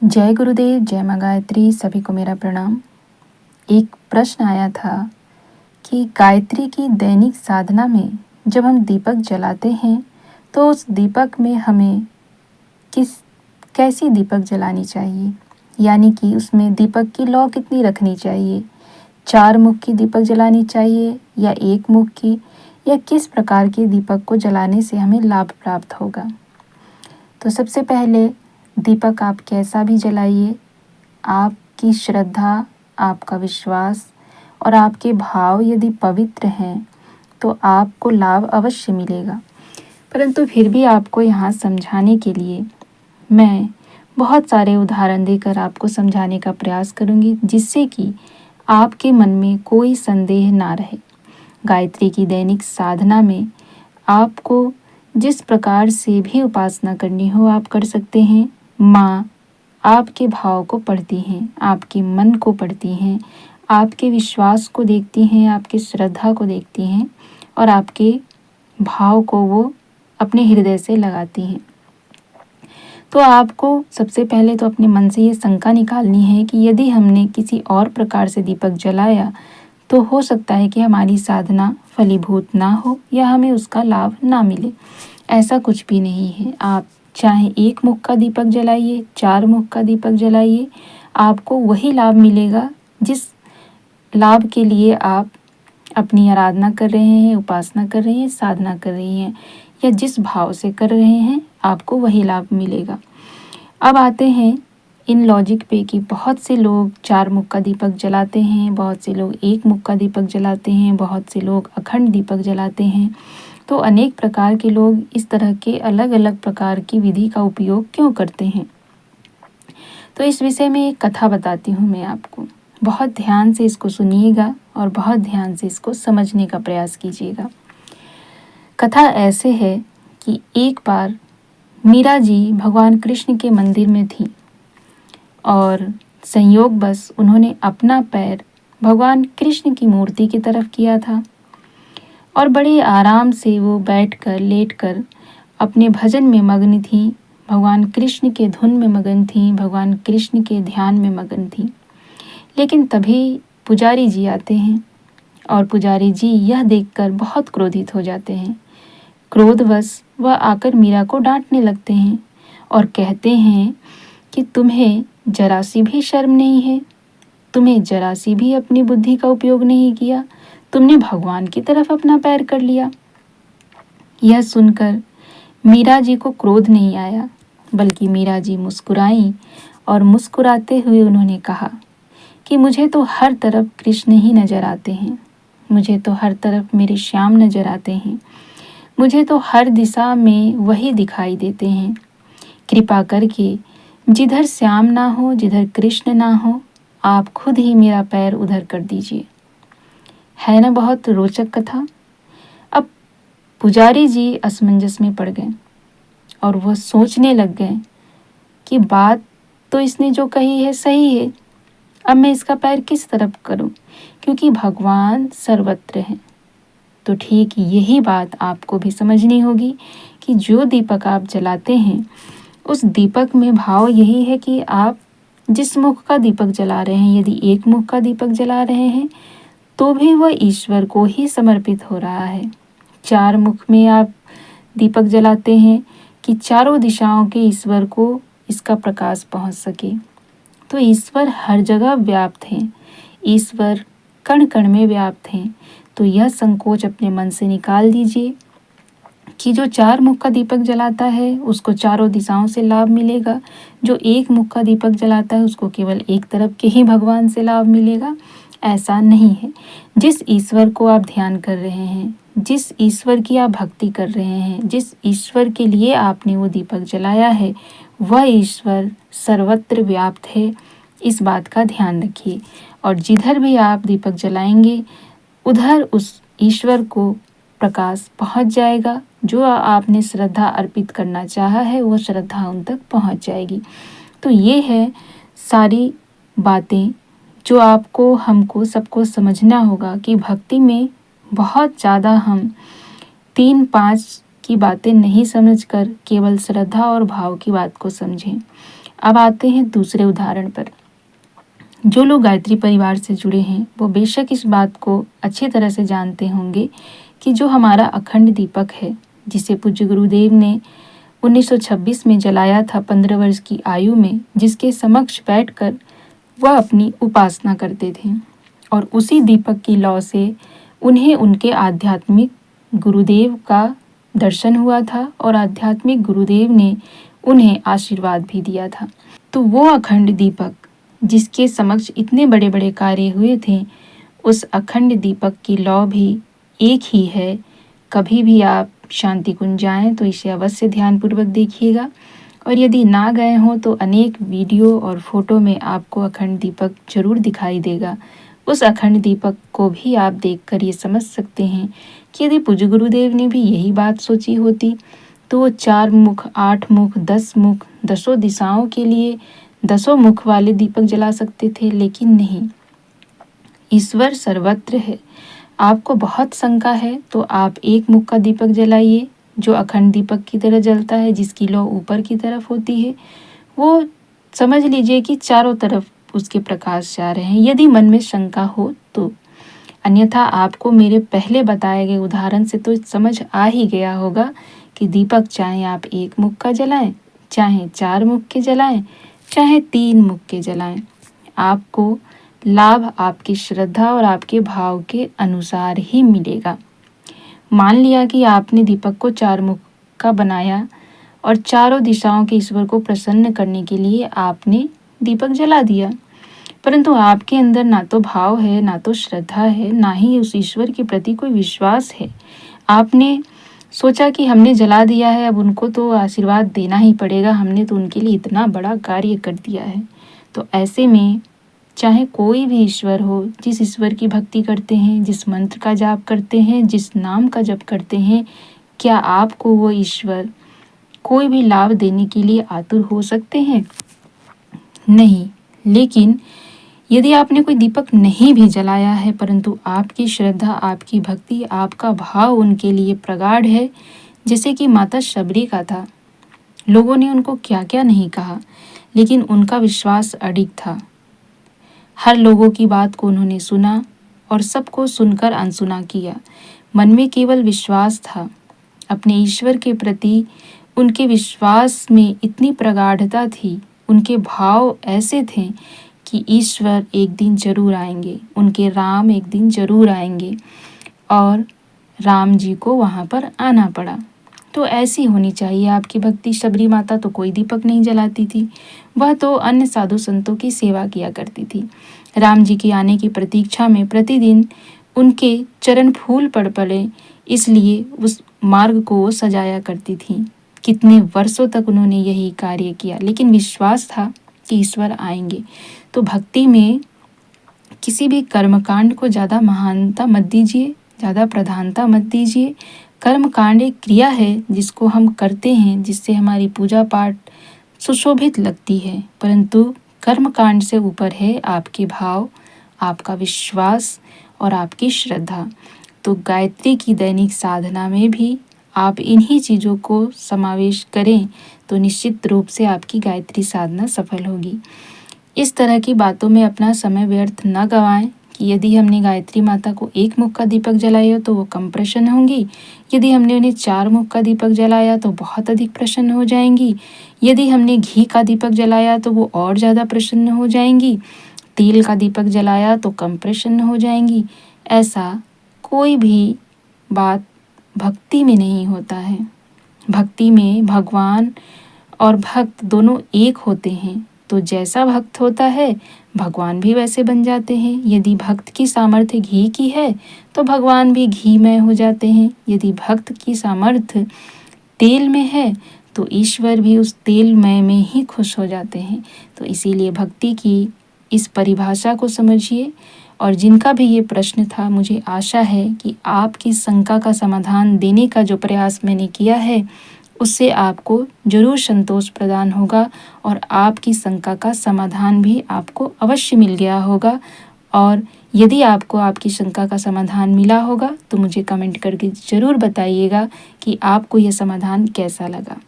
जय गुरुदेव, जय माँ गायत्री। सभी को मेरा प्रणाम। एक प्रश्न आया था कि गायत्री की दैनिक साधना में जब हम दीपक जलाते हैं तो उस दीपक में हमें किस कैसी दीपक जलानी चाहिए, यानी कि उसमें दीपक की लौ कितनी रखनी चाहिए। 4 मुख की दीपक जलानी चाहिए या 1 मुख की, या किस प्रकार के दीपक को जलाने से हमें लाभ प्राप्त होगा। तो सबसे पहले दीपक आप कैसा भी जलाइए, आपकी श्रद्धा, आपका विश्वास और आपके भाव यदि पवित्र हैं तो आपको लाभ अवश्य मिलेगा। परंतु फिर भी आपको यहाँ समझाने के लिए मैं बहुत सारे उदाहरण देकर आपको समझाने का प्रयास करूँगी, जिससे कि आपके मन में कोई संदेह ना रहे। गायत्री की दैनिक साधना में आपको जिस प्रकार से भी उपासना करनी हो आप कर सकते हैं। माँ आपके भाव को पढ़ती हैं, आपके मन को पढ़ती हैं, आपके विश्वास को देखती हैं, आपकी श्रद्धा को देखती हैं और आपके भाव को वो अपने हृदय से लगाती हैं। तो आपको सबसे पहले तो अपने मन से ये शंका निकालनी है कि यदि हमने किसी और प्रकार से दीपक जलाया तो हो सकता है कि हमारी साधना फलीभूत ना हो या हमें उसका लाभ ना मिले। ऐसा कुछ भी नहीं है। आप चाहे 1 मुख का दीपक जलाइए, 4 मुख का दीपक जलाइए, आपको वही लाभ मिलेगा जिस लाभ के लिए आप अपनी आराधना कर रहे हैं, उपासना कर रहे हैं, साधना कर रही हैं, या जिस भाव से कर रहे हैं आपको वही लाभ मिलेगा। अब आते हैं इन लॉजिक पे कि बहुत से लोग 4 मुख का दीपक जलाते हैं, बहुत से लोग 1 मुख का दीपक जलाते हैं, बहुत से लोग अखंड दीपक जलाते हैं। तो अनेक प्रकार के लोग इस तरह के अलग अलग प्रकार की विधि का उपयोग क्यों करते हैं। तो इस विषय में एक कथा बताती हूँ मैं आपको। बहुत ध्यान से इसको सुनिएगा और बहुत ध्यान से इसको समझने का प्रयास कीजिएगा। कथा ऐसे है कि एक बार मीरा जी भगवान कृष्ण के मंदिर में थीं और संयोगवश उन्होंने अपना पैर भगवान कृष्ण की मूर्ति की तरफ किया था और बड़े आराम से वो बैठकर लेटकर अपने भजन में मग्न थीं, भगवान कृष्ण के धुन में मगन थीं, भगवान कृष्ण के ध्यान में मगन थीं। लेकिन तभी पुजारी जी आते हैं और पुजारी जी यह देखकर बहुत क्रोधित हो जाते हैं। क्रोधवश वह आकर मीरा को डांटने लगते हैं और कहते हैं कि तुम्हें जरा सी भी शर्म नहीं है, तुम्हें जरा सी भी अपनी बुद्धि का उपयोग नहीं किया, तुमने भगवान की तरफ अपना पैर कर लिया। यह सुनकर मीरा जी को क्रोध नहीं आया, बल्कि मीरा जी मुस्कुराईं और मुस्कुराते हुए उन्होंने कहा कि मुझे तो हर तरफ कृष्ण ही नजर आते हैं, मुझे तो हर तरफ मेरे श्याम नजर आते हैं, मुझे तो हर दिशा में वही दिखाई देते हैं। कृपा करके जिधर श्याम ना हो, जिधर कृष्ण ना हो, आप खुद ही मेरा पैर उधर कर दीजिए। है ना बहुत रोचक कथा। अब पुजारी जी असमंजस में पड़ गए और वह सोचने लग गए कि बात तो इसने जो कही है सही है, अब मैं इसका पैर किस तरफ करूं, क्योंकि भगवान सर्वत्र हैं। तो ठीक यही बात आपको भी समझनी होगी कि जो दीपक आप जलाते हैं उस दीपक में भाव यही है कि आप जिस मुख का दीपक जला रहे हैं, यदि 1 मुख का दीपक जला रहे हैं तो भी वह ईश्वर को ही समर्पित हो रहा है। 4 मुख में आप दीपक जलाते हैं कि चारों दिशाओं के ईश्वर को इसका प्रकाश पहुंच सके। तो ईश्वर हर जगह व्याप्त हैं, ईश्वर कण कण में व्याप्त हैं। तो यह संकोच अपने मन से निकाल दीजिए कि जो 4 मुख का दीपक जलाता है उसको चारों दिशाओं से लाभ मिलेगा, जो 1 मुख का दीपक जलाता है उसको केवल एक तरफ के ही भगवान से लाभ मिलेगा। ऐसा नहीं है। जिस ईश्वर को आप ध्यान कर रहे हैं, जिस ईश्वर की आप भक्ति कर रहे हैं, जिस ईश्वर के लिए आपने वो दीपक जलाया है, वह ईश्वर सर्वत्र व्याप्त है। इस बात का ध्यान रखिए और जिधर भी आप दीपक जलाएंगे उधर उस ईश्वर को प्रकाश पहुंच जाएगा। जो आपने श्रद्धा अर्पित करना चाहा है वो श्रद्धा उन तक पहुंच जाएगी। तो ये है सारी बातें जो आपको हमको सबको समझना होगा कि भक्ति में बहुत ज़्यादा हम 3-5 की बातें नहीं समझकर केवल श्रद्धा और भाव की बात को समझें। अब आते हैं दूसरे उदाहरण पर। जो लोग गायत्री परिवार से जुड़े हैं वो बेशक इस बात को अच्छी तरह से जानते होंगे कि जो हमारा अखंड दीपक है, जिसे पूज्य गुरुदेव ने 1926 में जलाया था 15 वर्ष की आयु में, जिसके समक्ष बैठकर वह अपनी उपासना करते थे, और उसी दीपक की लौ से उन्हें उनके आध्यात्मिक गुरुदेव का दर्शन हुआ था और आध्यात्मिक गुरुदेव ने उन्हें आशीर्वाद भी दिया था। तो वो अखंड दीपक जिसके समक्ष इतने बड़े बड़े कार्य हुए थे, उस अखंड दीपक की लौ भी एक ही है। कभी भी आप शांति कुंज जाएं तो इसे अवश्य ध्यानपूर्वक देखिएगा, और यदि ना गए हों तो अनेक वीडियो और फोटो में आपको अखंड दीपक जरूर दिखाई देगा। उस अखंड दीपक को भी आप देखकर ये समझ सकते हैं कि यदि पूज्य गुरुदेव ने भी यही बात सोची होती तो वो 4 मुख, 8 मुख, 10 मुख, 10 दिशाओं के लिए 10 मुख वाले दीपक जला सकते थे, लेकिन नहीं। ईश्वर सर्वत्र है। आपको बहुत शंका है तो आप एक मुख का दीपक जलाइए जो अखंड दीपक की तरह जलता है, जिसकी लौ ऊपर की तरफ होती है। वो समझ लीजिए कि चारों तरफ उसके प्रकाश जा रहे हैं, यदि मन में शंका हो तो। अन्यथा आपको मेरे पहले बताए गए उदाहरण से तो समझ आ ही गया होगा कि दीपक चाहे आप एक मुख का जलाएं, चाहे 4 मुख के जलाएं, चाहे 3 मुख के जलाएं, आपको लाभ आपकी श्रद्धा और आपके भाव के अनुसार ही मिलेगा। मान लिया कि आपने दीपक को 4 मुख का बनाया और चारों दिशाओं के ईश्वर को प्रसन्न करने के लिए आपने दीपक जला दिया, परंतु आपके अंदर ना तो भाव है, ना तो श्रद्धा है, ना ही उस ईश्वर के प्रति कोई विश्वास है। आपने सोचा कि हमने जला दिया है, अब उनको तो आशीर्वाद देना ही पड़ेगा, हमने तो उनके लिए इतना बड़ा कार्य कर दिया है। तो ऐसे में चाहे कोई भी ईश्वर हो, जिस ईश्वर की भक्ति करते हैं, जिस मंत्र का जाप करते हैं, जिस नाम का जप करते हैं, क्या आपको वो ईश्वर कोई भी लाभ देने के लिए आतुर हो सकते हैं? नहीं। लेकिन यदि आपने कोई दीपक नहीं भी जलाया है, परंतु आपकी श्रद्धा, आपकी भक्ति, आपका भाव उनके लिए प्रगाढ़ है, जैसे कि माता शबरी का था। लोगों ने उनको क्या क्या नहीं कहा, लेकिन उनका विश्वास अडिग था। हर लोगों की बात को उन्होंने सुना और सबको सुनकर अनसुना किया। मन में केवल विश्वास था। अपने ईश्वर के प्रति उनके विश्वास में इतनी प्रगाढ़ता थी, उनके भाव ऐसे थे कि ईश्वर एक दिन जरूर आएंगे, उनके राम एक दिन जरूर आएंगे, और राम जी को वहाँ पर आना पड़ा। तो ऐसी होनी चाहिए आपकी भक्ति। शबरी माता तो कोई दीपक नहीं जलाती थी, वह तो अन्य साधु संतों की सेवा किया करती थी। राम जी के आने की प्रतीक्षा में प्रतिदिन उनके चरण फूल पड़ पड़े, इसलिए उस मार्ग को वो सजाया करती थी। कितने वर्षों तक उन्होंने यही कार्य किया, लेकिन विश्वास था कि ईश्वर आएंगे। तो भक्ति में किसी भी कर्मकांड को ज़्यादा महानता मत दीजिए, ज़्यादा प्रधानता मत दीजिए। कर्मकांड एक क्रिया है जिसको हम करते हैं, जिससे हमारी पूजा पाठ सुशोभित लगती है, परंतु कर्मकांड से ऊपर है आपके भाव, आपका विश्वास और आपकी श्रद्धा। तो गायत्री की दैनिक साधना में भी आप इन्हीं चीज़ों को समावेश करें तो निश्चित रूप से आपकी गायत्री साधना सफल होगी। इस तरह की बातों में अपना समय व्यर्थ न गवाएं कि यदि हमने गायत्री माता को एक मुख का दीपक जलाया तो वो कम प्रसन्न होंगी, यदि हमने उन्हें 4 मुख का दीपक जलाया तो बहुत अधिक प्रसन्न हो जाएंगी, यदि हमने घी का दीपक जलाया तो वो और ज़्यादा प्रसन्न हो जाएंगी, तेल का दीपक जलाया तो कम प्रसन्न हो जाएंगी। ऐसा कोई भी बात भक्ति में नहीं होता है। भक्ति में भगवान और भक्त दोनों एक होते हैं, तो जैसा भक्त होता है भगवान भी वैसे बन जाते हैं। यदि भक्त की सामर्थ्य घी की है तो भगवान भी घीमय हो जाते हैं। यदि भक्त की सामर्थ्य तेल में है तो ईश्वर भी उस तेलमय में ही खुश हो जाते हैं। तो इसीलिए भक्ति की इस परिभाषा को समझिए। और जिनका भी ये प्रश्न था, मुझे आशा है कि आपकी शंका का समाधान देने का जो प्रयास मैंने किया है उससे आपको जरूर संतोष प्रदान होगा और आपकी शंका का समाधान भी आपको अवश्य मिल गया होगा। और यदि आपको आपकी शंका का समाधान मिला होगा तो मुझे कमेंट करके ज़रूर बताइएगा कि आपको यह समाधान कैसा लगा।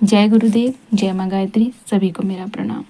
जय गुरुदेव, जय माँ गायत्री, सभी को मेरा प्रणाम।